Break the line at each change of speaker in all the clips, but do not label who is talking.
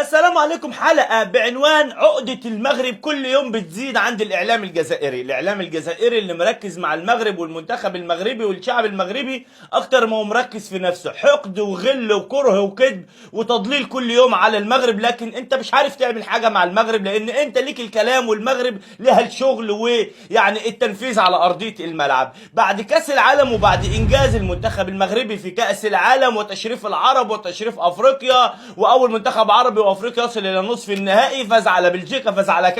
السلام عليكم. حلقة بعنوان عقدة المغرب كل يوم بتزيد عند الإعلام الجزائري. الإعلام الجزائري اللي مركز مع المغرب والمنتخب المغربي والشعب المغربي أكتر ما هو مركز في نفسه، حقد وغل وكره وكذب وتضليل كل يوم على المغرب. لكن أنت مش عارف تعمل حاجة مع المغرب، لأن أنت ليك الكلام والمغرب لها الشغل ويعني التنفيذ على أرضية الملعب. بعد كأس العالم وبعد إنجاز المنتخب المغربي في كأس العالم وتشريف العرب وتشريف أفريقيا، وأول منتخب عربي وافريقيا يصل الى نصف النهائي، فاز على بلجيكا، فاز على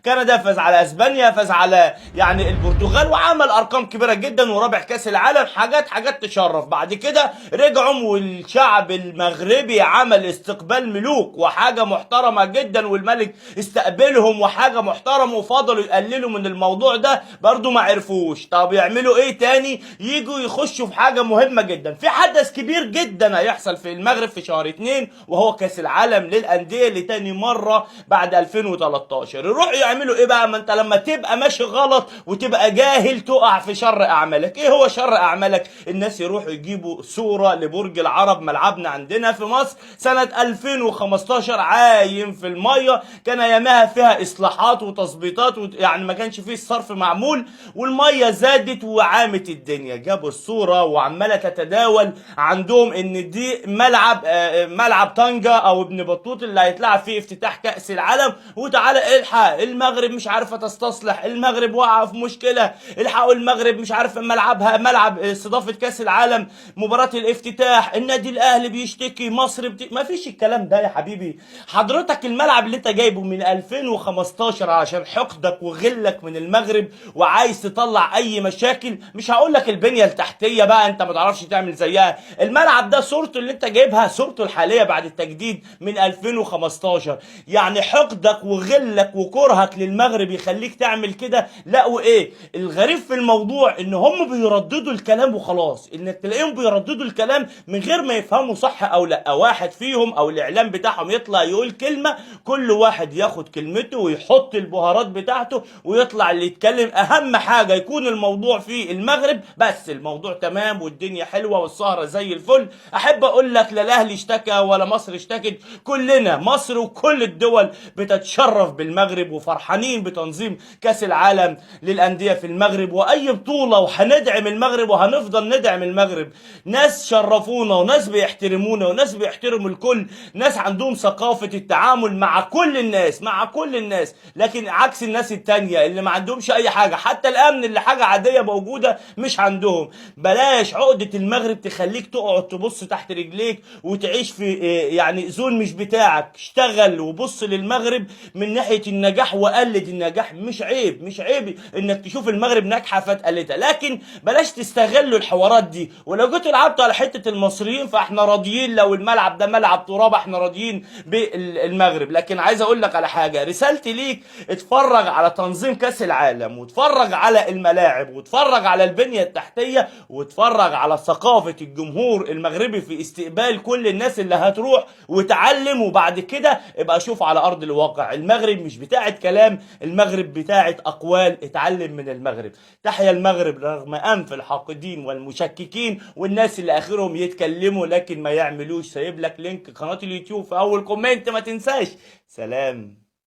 كندا، فاز على اسبانيا، فاز على يعني البرتغال، وعمل ارقام كبيره جدا ورابع كاس العالم. حاجات تشرف. بعد كده رجعوا والشعب المغربي عمل استقبال ملوك وحاجه محترمه جدا، والملك استقبلهم وحاجه محترمه، وفضلوا يقللوا من الموضوع ده برضو ما عرفوش. طب يعملوا ايه تاني؟ يجوا يخشوا في حاجه مهمه جدا، في حدث كبير جدا هيحصل في المغرب في شهر 2، وهو كاس العالم للانديه لتاني مره بعد 2013. يروحوا يعملوا ايه بقى؟ ما انت لما تبقى ماشي غلط وتبقى جاهل تقع في شر اعمالك. ايه هو شر اعمالك؟ الناس يروحوا يجيبوا صوره لبرج العرب، ملعبنا عندنا في مصر سنه 2015 عايم في الميه، كان ايامها فيها اصلاحات وتظبيطات يعني ما كانش فيه الصرف معمول، والميه زادت وعامت الدنيا. جابوا الصوره وعماله تتداول عندهم ان دي ملعب طنجة او ابن بطوط اللي هيتلعب فيه افتتاح كأس العالم. وتعالى الحق، المغرب مش عارفه تستصلح، المغرب واقعه في مشكله، الحقوا المغرب مش عارفه ملعبها ملعب استضافه كأس العالم مباراه الافتتاح، النادي الاهلي بيشتكي، مصر ما فيش الكلام ده يا حبيبي. حضرتك الملعب اللي انت جايبه من 2015 عشان حقدك وغلك من المغرب وعايز تطلع اي مشاكل، مش هقول لك البنيه التحتيه بقى انت ما تعرفش تعمل زيها. الملعب ده صورته اللي انت جايبها صورته الحاليه بعد التجديد من 2015. يعني حقدك وغلك وكرهك للمغرب يخليك تعمل كده؟ لا. وايه الغريب في الموضوع؟ ان هم بيرددوا الكلام وخلاص، انك تلاقيهم بيرددوا الكلام من غير ما يفهموا صح او لا. واحد فيهم او الاعلام بتاعهم يطلع يقول كلمه، كل واحد ياخد كلمته ويحط البهارات بتاعته ويطلع اللي يتكلم. اهم حاجه يكون الموضوع في المغرب بس، الموضوع تمام والدنيا حلوه والسهره زي الفل. احب اقول لك لا الاهلي اشتكى ولا مصر اشتكت، كلنا مصر وكل الدول بتتشرف بالمغرب وفرحانين بتنظيم كاس العالم للانديه في المغرب واي بطوله، وهندعم المغرب وهنفضل ندعم المغرب. ناس شرفونا وناس بيحترمونا وناس بيحترموا الكل، ناس عندهم ثقافه التعامل مع كل الناس، لكن عكس الناس التانية اللي ما عندهمش اي حاجه، حتى الامن اللي حاجه عاديه موجوده مش عندهم. بلاش عقده المغرب تخليك تقعد تبص تحت رجليك وتعيش في يعني زون مش بتاعك. اشتغل وبص للمغرب من ناحية النجاح وقلد النجاح. مش عيب انك تشوف المغرب ناجحة فتقلدها، لكن بلاش تستغلوا الحوارات دي. ولو جيتوا لعبتوا على حتة المصريين فاحنا راضيين، لو الملعب ده ملعب تراب احنا راضيين بالمغرب. لكن عايز اقول لك على حاجة، رسالتي ليك اتفرج على تنظيم كاس العالم، واتفرج على الملاعب، واتفرج على البنية التحتية، واتفرج على ثقافة الجمهور المغربي في استقبال كل الناس اللي هتروح، وتعلم. وبعد كده ابقى شوف على ارض الواقع. المغرب مش بتاعت كلام، المغرب بتاعت اقوال. اتعلم من المغرب. تحيا المغرب رغم انف الحاقدين والمشككين والناس اللي اخرهم يتكلموا لكن ما يعملوش. سايب لك لينك قناة اليوتيوب في اول كومنت، ما تنساش. سلام.